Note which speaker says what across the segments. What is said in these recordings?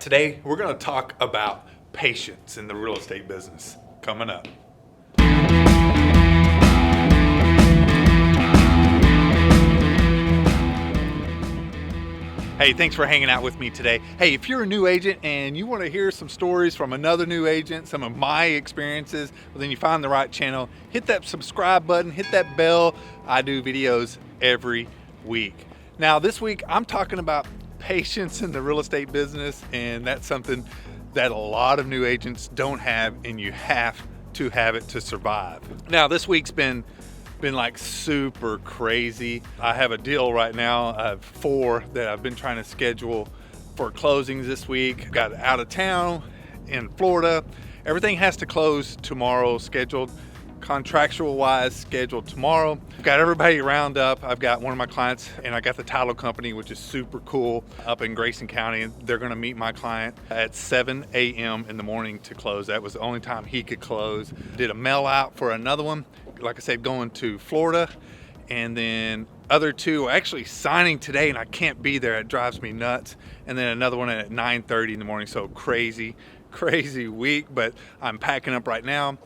Speaker 1: Today, we're going to talk about patience in the real estate business. Coming up. Hey, thanks for hanging out with me today. Hey, if you're a new agent and you want to hear some stories from another new agent, some of my experiences, well, then you find the right channel. Hit that subscribe button, hit that bell. I do videos every week. Now, this week, I'm talking about patience in the real estate business, and that's something that a lot of new agents don't have, and you have to have it to survive. Now, this week's been like super crazy. I have a deal right now. I have 4 that I've been trying to schedule for closings this week. Got out of town in Florida. Everything has to close tomorrow, scheduled, contractual wise, scheduled tomorrow. Got everybody round up. I've got one of my clients, and I got the title company, which is super cool, up in Grayson County. They're gonna meet my client at 7 a.m. in the morning to close. That was the only time he could close. Did a mail out for another one, like I said, going to Florida, and then other 2 are actually signing today, and I can't be there. It drives me nuts. And then another one at 9:30 in the morning. So crazy week, but I'm packing up right now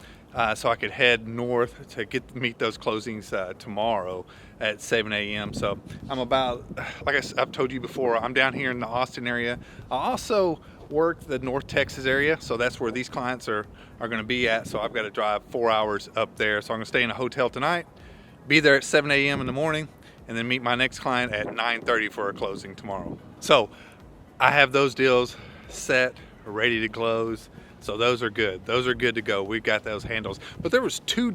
Speaker 1: so I could head north to meet those closings tomorrow at 7 a.m. So I'm about, like I've told you before, I'm down here in the Austin area. I also work the North Texas area, so that's where these clients are going to be at. So I've got to drive 4 hours up there. So I'm going to stay in a hotel tonight, be there at 7 a.m. in the morning, and then meet my next client at 9:30 for a closing tomorrow. So I have those deals set, ready to close. So those are good. Those are good to go. We've got those handles. But there was 2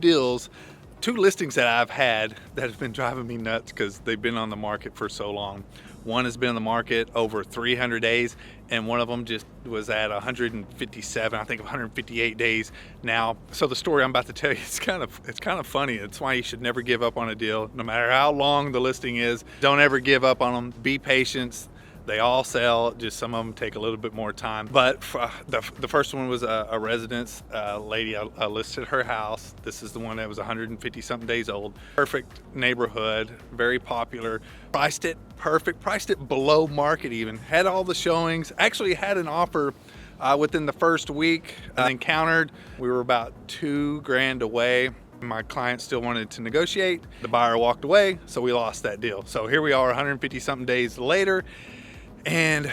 Speaker 1: listings that I've had that have been driving me nuts because they've been on the market for so long. One has been on the market over 300 days, and one of them just was at 157, I think 158 days now. So the story I'm about to tell you, it's kind of funny. It's why you should never give up on a deal, no matter how long the listing is. Don't ever give up on them. Be patient. They all sell, just some of them take a little bit more time. But the first one was a residence lady. I listed her house. This is the one that was 150 something days old. Perfect neighborhood, very popular. Priced it perfect, priced it below market even. Had all the showings, actually had an offer within the first week. I encountered, we were about $2,000 away. My client still wanted to negotiate. The buyer walked away, so we lost that deal. So here we are 150 something days later. And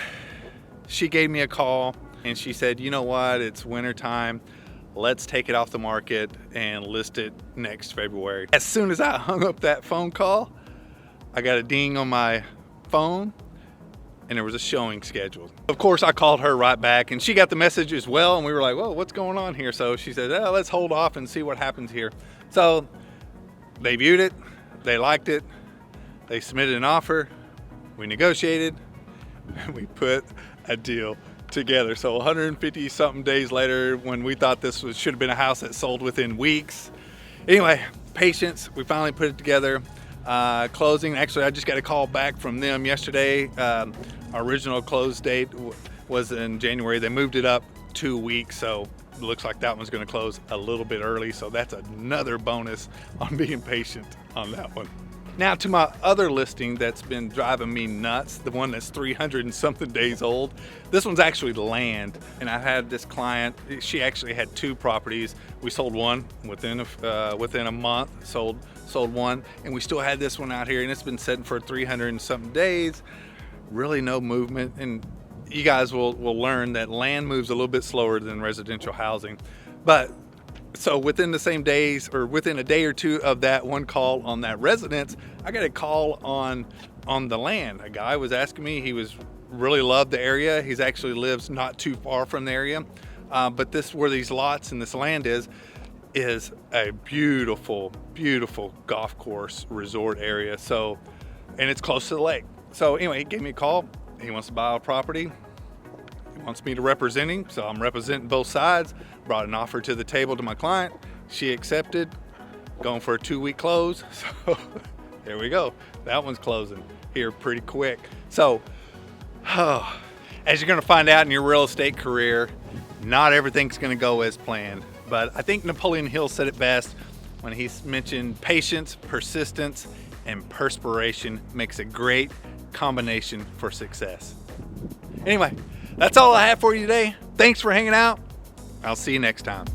Speaker 1: she gave me a call and she said, you know what, it's winter time. Let's take it off the market and list it next February. As soon as I hung up that phone call, I got a ding on my phone and there was a showing scheduled. Of course, I called her right back and she got the message as well. And we were like, whoa, what's going on here? So she said, oh, let's hold off and see what happens here. So they viewed it, they liked it, they submitted an offer, we negotiated, we put a deal together. So 150 something days later, when we thought this should have been a house that sold within weeks. Anyway, patience, we finally put it together. Closing, actually I just got a call back from them yesterday. Our original close date was in January. They moved it up 2 weeks, so it looks like that one's going to close a little bit early. So that's another bonus on being patient on that one. Now to my other listing that's been driving me nuts, the one that's 300 and something days old. This one's actually land, and I had this client, she actually had 2 properties. We sold one within a month, sold one, and we still had this one out here, and it's been sitting for 300 and something days. Really no movement, and you guys will learn that land moves a little bit slower than residential housing. But so within the same days, or within a day or 2 of that one call on that residence, I got a call on the land. A guy was asking me, he really loved the area. He's actually lives not too far from the area. But this, where these lots and this land is a beautiful, beautiful golf course resort area. So, and it's close to the lake. So anyway, he gave me a call. He wants to buy a property. He wants me to represent him, so I'm representing both sides. Brought an offer to the table to my client. She accepted. Going for a 2-week close. So there we go. That one's closing here pretty quick. So as you're going to find out in your real estate career, not everything's going to go as planned. But I think Napoleon Hill said it best when he mentioned patience, persistence, and perspiration makes a great combination for success. Anyway, That's all I have for you today. Thanks for hanging out. I'll see you next time.